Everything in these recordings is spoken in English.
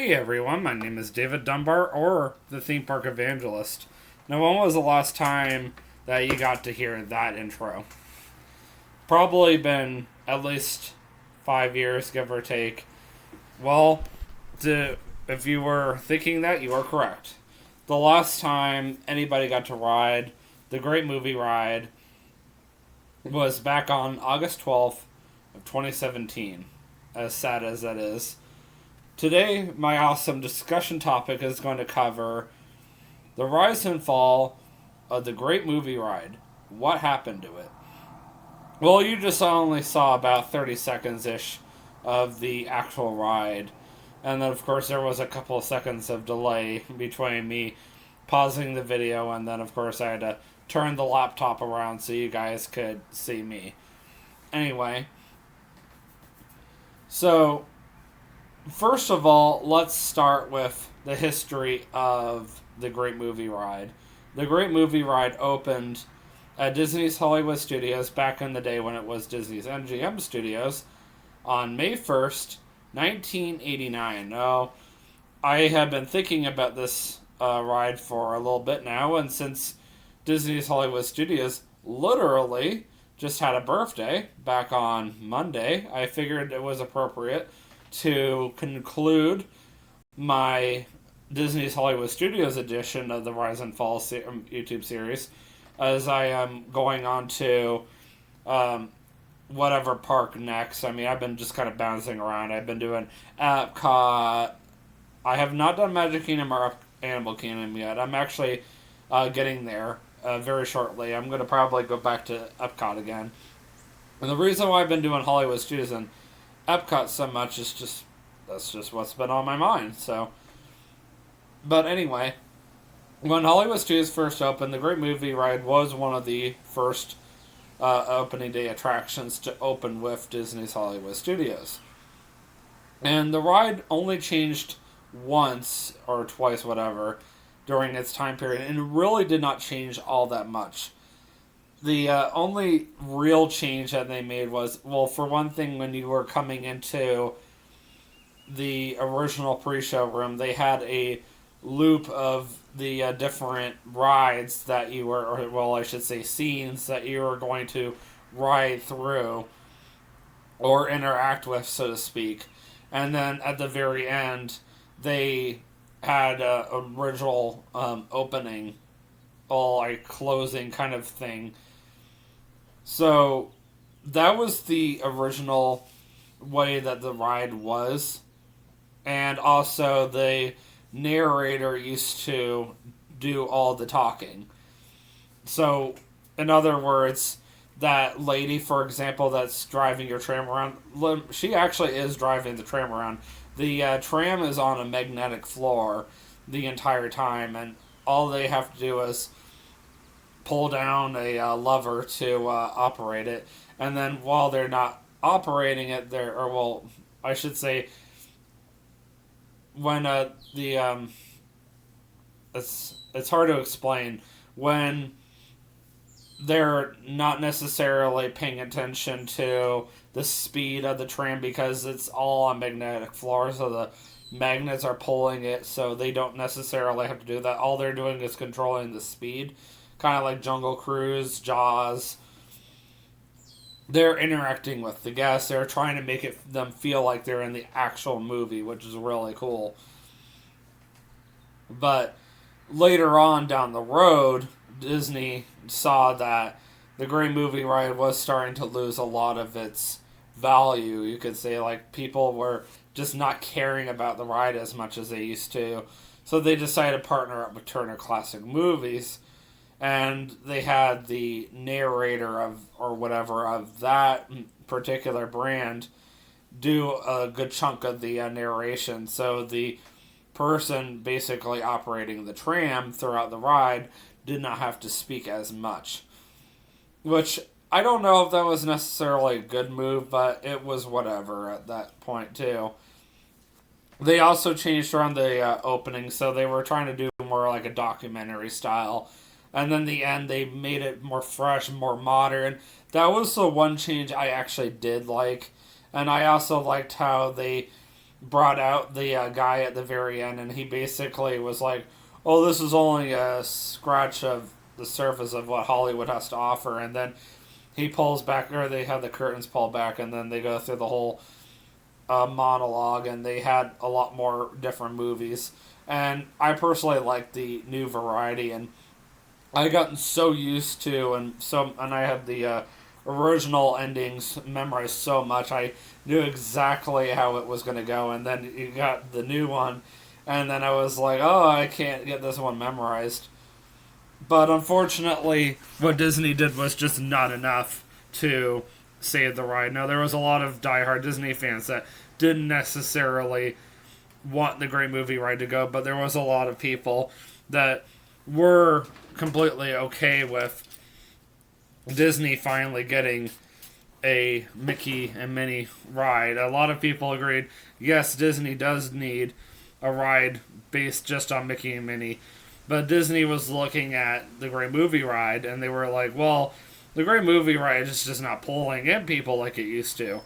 Hey everyone, my name is David Dunbar, or the Theme Park Evangelist. Now, when was the last time that you got to hear that intro? Probably been at least 5 years, give or take. Well, if you were thinking that, you are correct. The last time anybody got to ride the Great Movie Ride was back on August 12th of 2017, as sad as that is. Today, my awesome discussion topic is going to cover the rise and fall of the Great Movie Ride. What happened to it? Well, you just only saw about 30 seconds ish of the actual ride. And then, of course, there was a couple of seconds of delay between me pausing the video, and then, of course, I had to turn the laptop around so you guys could see me. Anyway, so first of all, let's start with the history of the Great Movie Ride. The Great Movie Ride opened at Disney's Hollywood Studios back in the day when it was Disney's MGM Studios on May 1st, 1989. Now, I have been thinking about this ride for a little bit now, and since Disney's Hollywood Studios literally just had a birthday back on Monday, I figured it was appropriate to conclude my Disney's Hollywood Studios edition of the Rise and Fall YouTube series, as I am going on to whatever park next. I mean, I've been just kind of bouncing around. I've been doing EPCOT. I have not done Magic Kingdom or Animal Kingdom yet. I'm actually getting there very shortly. I'm going to probably go back to EPCOT again. And the reason why I've been doing Hollywood Studios and EPCOT so much is that's just what's been on my mind. So, but anyway, when Hollywood Studios first opened, the Great Movie Ride was one of the first opening day attractions to open with Disney's Hollywood Studios. And the ride only changed once or twice, whatever, during its time period, and it really did not change all that much. The only real change that they made was, well, for one thing, when you were coming into the original pre-show room, they had a loop of the different rides that you were, or well, I should say scenes that you were going to ride through or interact with, so to speak. And then at the very end, they had a original opening, all like closing kind of thing. So that was the original way that the ride was. And also the narrator used to do all the talking. So, in other words, that lady, for example, that's driving your tram around, she actually is driving the tram around. The tram is on a magnetic floor the entire time, and all they have to do is pull down a lever to operate it, and then while they're not operating it, I should say, when it's hard to explain, when they're not necessarily paying attention to the speed of the tram because it's all on magnetic floor, so the magnets are pulling it, so they don't necessarily have to do that. All they're doing is controlling the speed, kind of like Jungle Cruise, Jaws. They're interacting with the guests. They're trying to make them feel like they're in the actual movie, which is really cool. But later on down the road, Disney saw that the Great Movie Ride was starting to lose a lot of its value. You could say, like, people were just not caring about the ride as much as they used to. So they decided to partner up with Turner Classic Movies, and they had the narrator of that particular brand do a good chunk of the narration. So the person basically operating the tram throughout the ride did not have to speak as much. Which, I don't know if that was necessarily a good move, but it was whatever at that point too. They also changed around the opening, so they were trying to do more like a documentary style. And then the end, they made it more fresh, more modern. That was the one change I actually did like. And I also liked how they brought out the guy at the very end, and he basically was like, "Oh, this is only a scratch of the surface of what Hollywood has to offer," and then he pulls back, or they have the curtains pulled back, and then they go through the whole monologue, and they had a lot more different movies. And I personally like the new variety, and I gotten so used to, and I had the original endings memorized so much. I knew exactly how it was going to go, and then you got the new one, and then I was like, oh, I can't get this one memorized. But unfortunately, what Disney did was just not enough to save the ride. Now, there was a lot of diehard Disney fans that didn't necessarily want the Great Movie Ride to go, but there was a lot of people that were completely okay with Disney finally getting a Mickey and Minnie ride. A lot of people agreed, yes, Disney does need a ride based just on Mickey and Minnie. But Disney was looking at the Great Movie Ride, and they were like, well, the Great Movie Ride is just not pulling in people like it used to.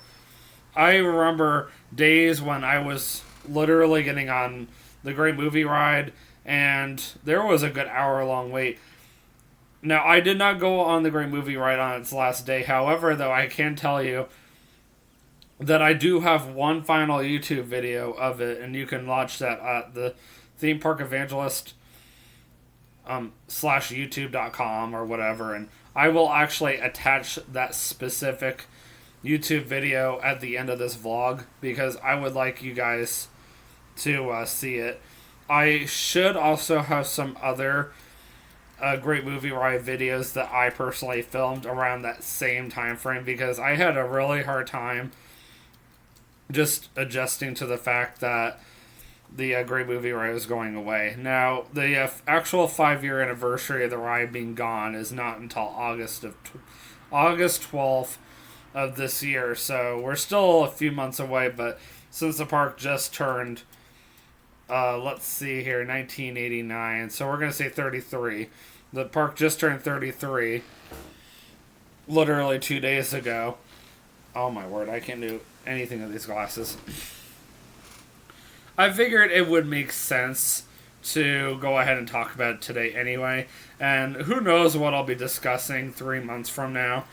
I remember days when I was literally getting on the Great Movie Ride, and there was a good hour-long wait. Now, I did not go on the Great Movie Ride on its last day. However, though, I can tell you that I do have one final YouTube video of it, and you can watch that at the Theme Park Evangelist slash youtube.com or whatever, and I will actually attach that specific YouTube video at the end of this vlog because I would like you guys to see it. I should also have some other Great Movie Ride videos that I personally filmed around that same time frame because I had a really hard time just adjusting to the fact that the Great Movie Ride was going away. Now, the actual 5-year anniversary of the ride being gone is not until August 12th of this year, so we're still a few months away, but since the park just turned, let's see here, 1989, so we're going to say 33. The park just turned 33, literally 2 days ago. Oh my word, I can't do anything with these glasses. I figured it would make sense to go ahead and talk about it today anyway, and who knows what I'll be discussing 3 months from now.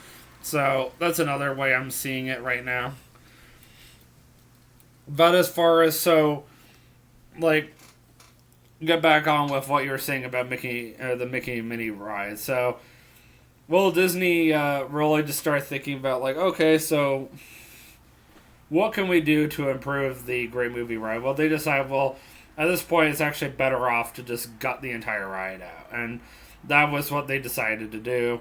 So that's another way I'm seeing it right now. But as far as get back on with what you were saying about the Mickey and Minnie ride. So, will Disney really just start thinking about okay, so what can we do to improve the Great Movie Ride? Well, they decide, well, at this point, it's actually better off to just gut the entire ride out. And that was what they decided to do.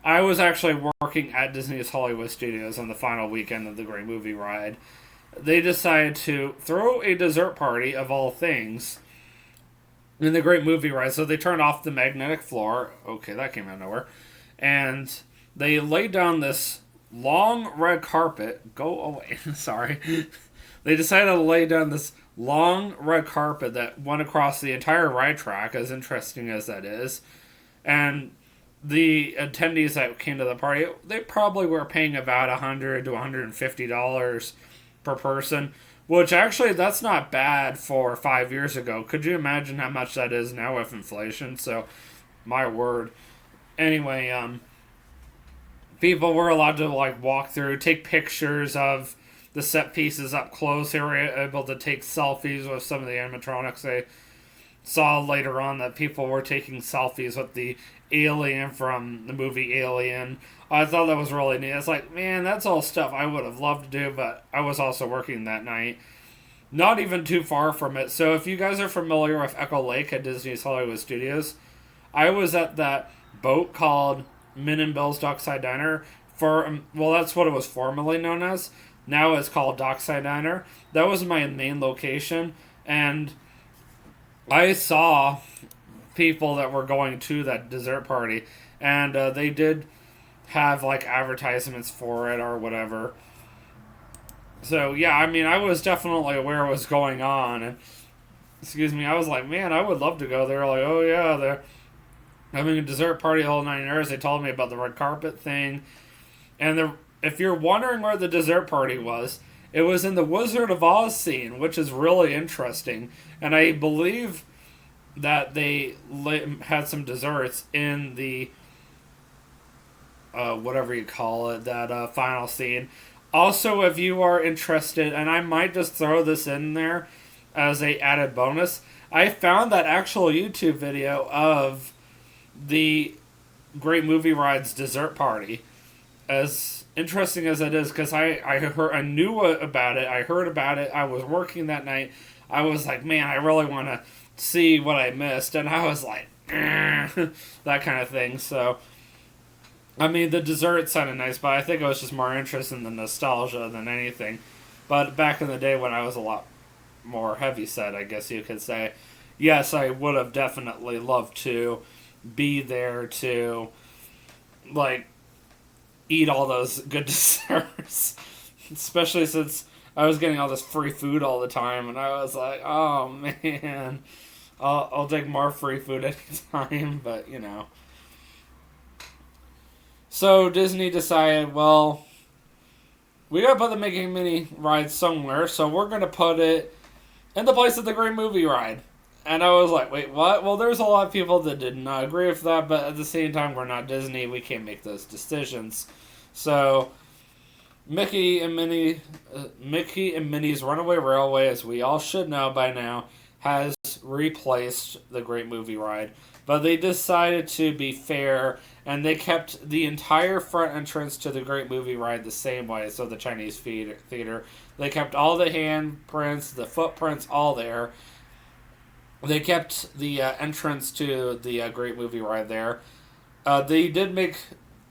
I was actually working at Disney's Hollywood Studios on the final weekend of the Great Movie Ride. They decided to throw a dessert party, of all things, in the Great Movie Ride. So they turned off the magnetic floor. Okay, that came out of nowhere. And they laid down this long red carpet. Go away. Sorry. They decided to lay down this long red carpet that went across the entire ride track, as interesting as that is. And the attendees that came to the party, they probably were paying about $100 to $150 per person, which actually that's not bad for 5 years ago. Could you imagine how much that is now with inflation? So, my word. Anyway, people were allowed to walk through, take pictures of the set pieces up close. They were able to take selfies with some of the animatronics. They saw later on that people were taking selfies with the alien from the movie Alien. I thought that was really neat. It's like, man, that's all stuff I would have loved to do, but I was also working that night. Not even too far from it. So if you guys are familiar with Echo Lake at Disney's Hollywood Studios, I was at that boat called Min and Bill's Dockside Diner. That's what it was formerly known as. Now it's called Dockside Diner. That was my main location, and I saw people that were going to that dessert party, and they did have advertisements for it or whatever. So yeah, I mean, I was definitely aware what was going on, and I was like, man, I would love to go. They were like, oh yeah, they're having a dessert party the whole 9 years. They told me about the red carpet thing, and if you're wondering where the dessert party was, It was in the Wizard of Oz scene, which is really interesting. And I believe that they had some desserts in the whatever you call it, that final scene. Also, if you are interested, and I might just throw this in there as a added bonus, I found that actual YouTube video of the Great Movie Ride's dessert party. As interesting as it is, because I knew about it, I heard about it, I was working that night, I was like, man, I really want to see what I missed, and I was like, that kind of thing, so... I mean, the dessert sounded nice, but I think I was just more interested in the nostalgia than anything. But back in the day when I was a lot more heavy-set, I guess you could say, yes, I would have definitely loved to be there to, like, eat all those good desserts. Especially since I was getting all this free food all the time, and I was like, oh, man, I'll take more free food anytime, but, you know. So Disney decided, well, we gotta put the Mickey Mini ride somewhere, so we're gonna put it in the place of the Great Movie Ride. And I was like, wait, what? Well, there's a lot of people that did not agree with that, but at the same time, we're not Disney, we can't make those decisions. So Mickey and Minnie's Runaway Railway, as we all should know by now, has replaced the Great Movie Ride. But they decided to be fair, and they kept the entire front entrance to the Great Movie Ride the same way, so the Chinese theater. They kept all the handprints, the footprints, all there. They kept the entrance to the Great Movie Ride there. They did make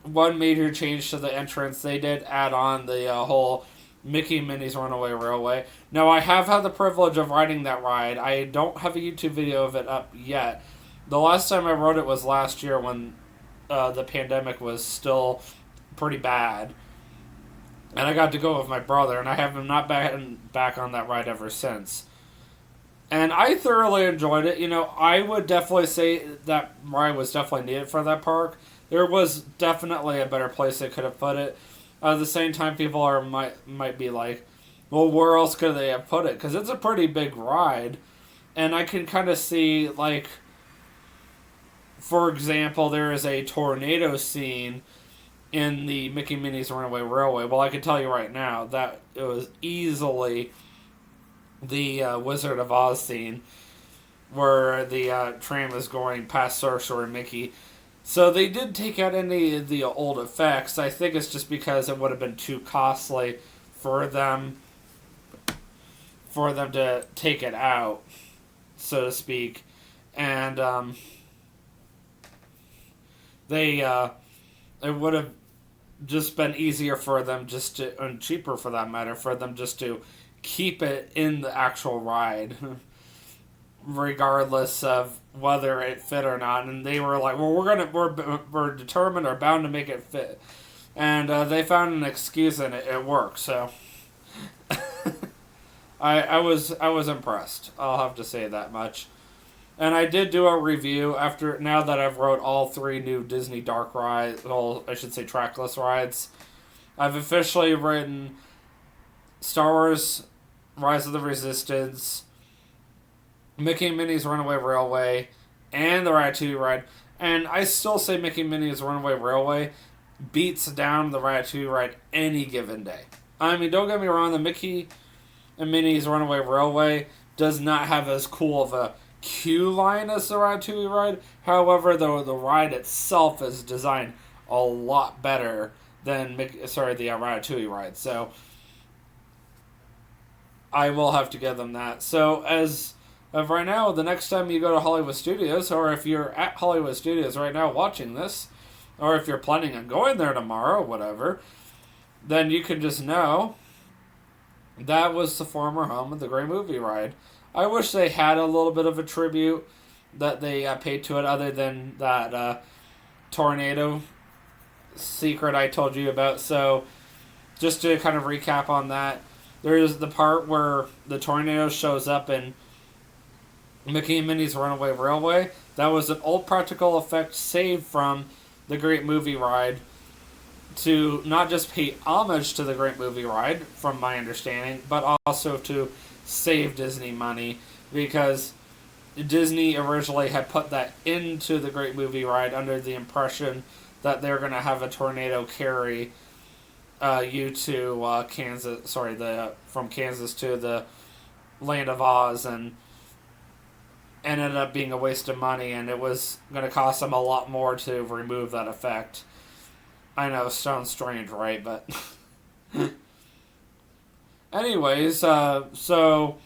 one major change to the entrance. They did add on the whole Mickey and Minnie's Runaway Railway. Now, I have had the privilege of riding that ride. I don't have a YouTube video of it up yet. The last time I rode it was last year when the pandemic was still pretty bad. And I got to go with my brother, and I have not been back on that ride ever since. And I thoroughly enjoyed it. You know, I would definitely say that ride was definitely needed for that park. There was definitely a better place they could have put it. At the same time, people might be like, well, where else could they have put it? Because it's a pretty big ride. And I can kind of see, like... For example, there is a tornado scene in the Mickey Minnie's Runaway Railway. Well, I can tell you right now that it was easily the Wizard of Oz scene where the train was going past Sorcerer and Mickey. So they did take out any of the old effects. I think it's just because it would have been too costly for them to take it out, so to speak. And it would have just been easier for them and cheaper for that matter, for them just to keep it in the actual ride, regardless of whether it fit or not. And they were like, well, we're determined or bound to make it fit. And they found an excuse and it worked, so I was impressed. I'll have to say that much. And I did do a review now that I've rode all 3 new Disney dark rides, well, I should say trackless rides. I've officially ridden Star Wars Rise of the Resistance, Mickey and Minnie's Runaway Railway, and the Ratatouille ride. And I still say Mickey and Minnie's Runaway Railway beats down the Ratatouille ride any given day. I mean, don't get me wrong, the Mickey and Minnie's Runaway Railway does not have as cool of a queue line as the Ratatouille ride. However, the ride itself is designed a lot better than the Ratatouille ride. So I will have to give them that. So as of right now, the next time you go to Hollywood Studios, or if you're at Hollywood Studios right now watching this, or if you're planning on going there tomorrow, whatever, then you can just know that was the former home of the Great Movie Ride. I wish they had a little bit of a tribute that they paid to it, other than that tornado secret I told you about. So, just to kind of recap on that, there's the part where the tornado shows up in Mickey and Minnie's Runaway Railway. That was an old practical effect saved from the Great Movie Ride. to not just pay homage to the Great Movie Ride, from my understanding, but also to save Disney money, because Disney originally had put that into the Great Movie Ride under the impression that they're going to have a tornado carry you to Kansas. Sorry, from Kansas to the Land of Oz, and ended up being a waste of money, and it was going to cost them a lot more to remove that effect. I know, sounds strange, right? But anyways, so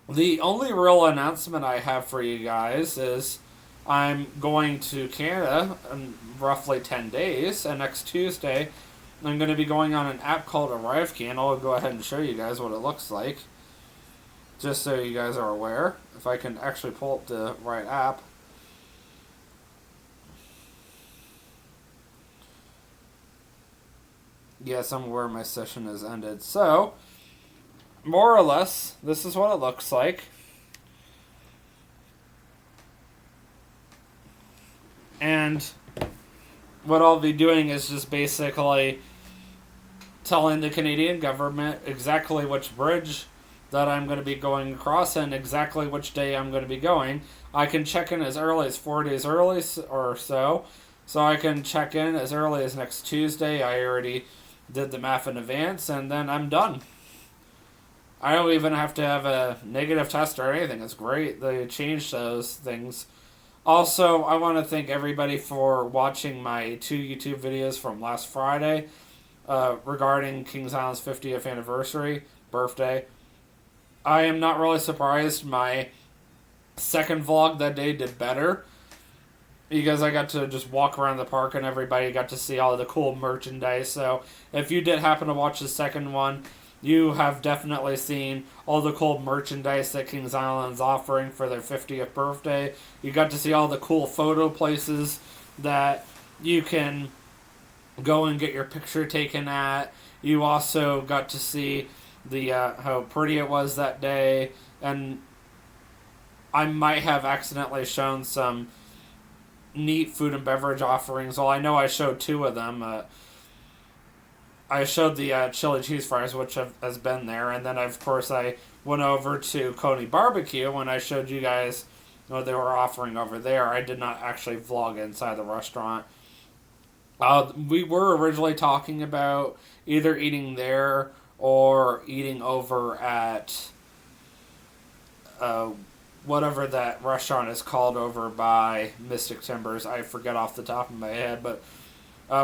the only real announcement I have for you guys is I'm going to Canada in roughly 10 days, and next Tuesday I'm going to be going on an app called ArriveCan. I'll go ahead and show you guys what it looks like, just so you guys are aware. If I can actually pull up the right app. Yes, I'm aware my session has ended. So, more or less, this is what it looks like. And what I'll be doing is just basically telling the Canadian government exactly which bridge that I'm going to be going across and exactly which day I'm going to be going. I can check in as early as 4 days early or so. So I can check in as early as next Tuesday. I already did the math in advance, and then I'm done. I don't even have to have a negative test or anything. It's great. They changed those things. Also, I want to thank everybody for watching my 2 YouTube videos from last Friday regarding Kings Island's 50th anniversary, birthday. I am not really surprised my second vlog that day did better, because I got to just walk around the park and everybody got to see all the cool merchandise. So if you did happen to watch the second one, you have definitely seen all the cool merchandise that Kings Island's offering for their 50th birthday. You got to see all the cool photo places that you can go and get your picture taken at. You also got to see the how pretty it was that day, and I might have accidentally shown some neat food and beverage offerings. Well, I know I showed 2 of them. I showed the chili cheese fries, which has been there, and then of course I went over to Coney Barbecue and I showed you guys what they were offering over there. I did not actually vlog inside the restaurant. We were originally talking about either eating there or eating over at whatever that restaurant is called over by Mystic Timbers. I forget off the top of my head, but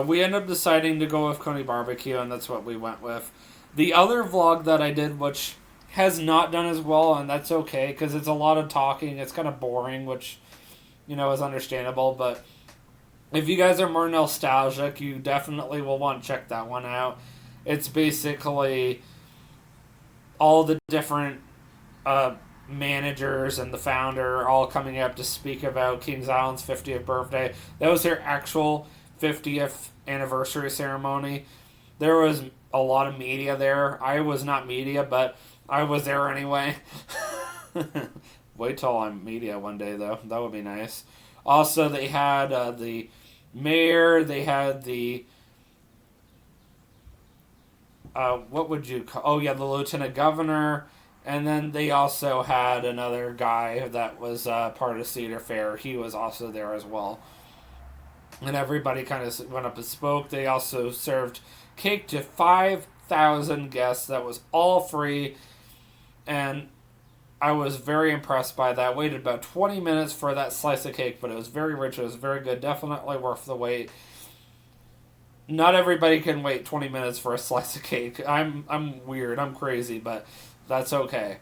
we ended up deciding to go with Coney Barbecue, and that's what we went with. The other vlog that I did, which has not done as well, and that's okay, because it's a lot of talking. It's kind of boring, which, is understandable, but if you guys are more nostalgic, you definitely will want to check that one out. It's basically all the different managers and the founder all coming up to speak about Kings Island's 50th birthday. That was their actual 50th anniversary ceremony. There was a lot of media there. I was not media, but I was there anyway. Wait till I'm media one day, though. That would be nice. Also, they had the mayor. They had the what would you call? Oh yeah, the lieutenant governor. And then they also had another guy that was part of Cedar Fair. He was also there as well. And everybody kind of went up and spoke. They also served cake to 5,000 guests. That was all free. And I was very impressed by that. Waited about 20 minutes for that slice of cake, but it was very rich. It was very good. Definitely worth the wait. Not everybody can wait 20 minutes for a slice of cake. I'm weird. I'm crazy, but that's okay.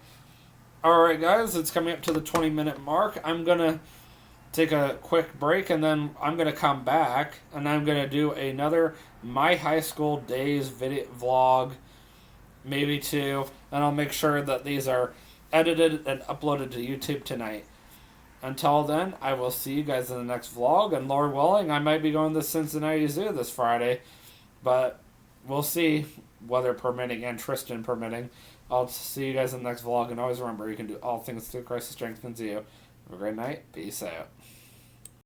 Alright, guys. It's coming up to the 20-minute mark. I'm going to take a quick break, and then I'm going to come back, and I'm going to do another My High School Days video vlog, maybe 2, and I'll make sure that these are edited and uploaded to YouTube tonight. Until then, I will see you guys in the next vlog, and Lord willing, I might be going to Cincinnati Zoo this Friday, but we'll see, weather permitting and Tristan permitting. I'll see you guys in the next vlog, and always remember, you can do all things through Christ who strengthens you. Have a great night. Peace out.